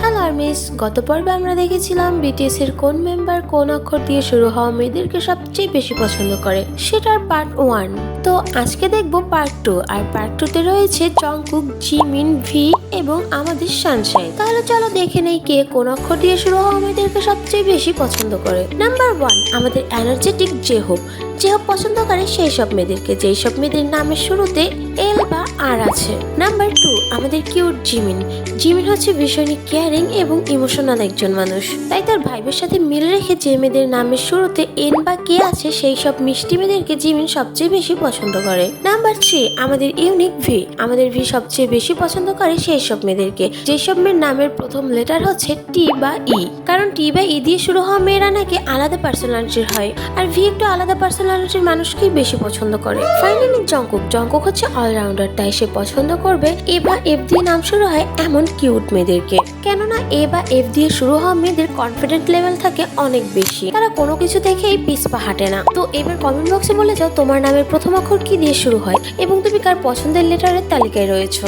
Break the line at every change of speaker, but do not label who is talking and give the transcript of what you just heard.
Hello armies, গত পর্বে আমরা দেখেছিলাম বিটিএস এর কোন মেম্বার কোন অক্ষর দিয়ে শুরু হওয়া মেয়েদেরকে সবচেয়ে বেশি পছন্দ করে, সেটার পার্ট 1। তো আজকে দেখবো পার্ট 2, আর পার্ট 2 তে রয়েছে জংকুক, জিমিন, ভি এবং আমাদের সানশাইন। তাহলে চলো দেখে নেই কে কোন অক্ষর দিয়ে শুরু হওয়া মেয়েদেরকে সবচেয়ে বেশি পছন্দ করে। নাম্বার 1, আমাদের এনার্জেটিক জেহোপ। জেহোপ পছন্দ করে সেই সব মেয়েদেরকে যেই সব মেয়েদের নামের শুরুতে এল বা আর আছে। নাম্বার 2, আমাদের কিউট জিমিন। জিমিন হচ্ছে ভীষণই কেয়ারিং এবং ইমোশনাল একজন মানুষ, তাই তার ভাইবের সাথে মিল রেখে যে মেয়েদের নামের শুরুতে এন বা কে আছে সেই সব মিষ্টি মেয়েদেরকে জিমিন সবচেয়ে বেশি পছন্দ করে। নাম্বার 3, আমাদের ইউনিক ভি। আমাদের ভি সবচেয়ে বেশি পছন্দ করে সেই সব মেয়েদেরকে যেসব মেয়ের নামের প্রথম লেটার হচ্ছে টি বা ই, কারণ টি বা ই দিয়ে শুরু হওয়া মেয়েরা নাকি আলাদা পার্সোনালিটির হয়, আর ভি একটু আলাদা পার্সোনালিটির মানুষকেই বেশি পছন্দ করে। Finally Jungkook. জংকুক হচ্ছে অলরাউন্ডার, তাই সে পছন্দ করবে এ বা এফ দিয়ে নাম শুরু হয় এমন কিউট মেয়েদেরকে, কেননা এ বা এফ দিয়ে শুরু হওয়া মেয়েদের কনফিডেন্ট লেভেল থাকে অনেক বেশি, তারা কোনো কিছু দেখেই পিছপা হাঁটে না। তো এবার কমেন্ট বক্সে বলে যাও তোমার নামের প্রথম অক্ষর কি দিয়ে শুরু হয় এবং তুমি কার পছন্দের লেটারের তালিকায় রয়েছো।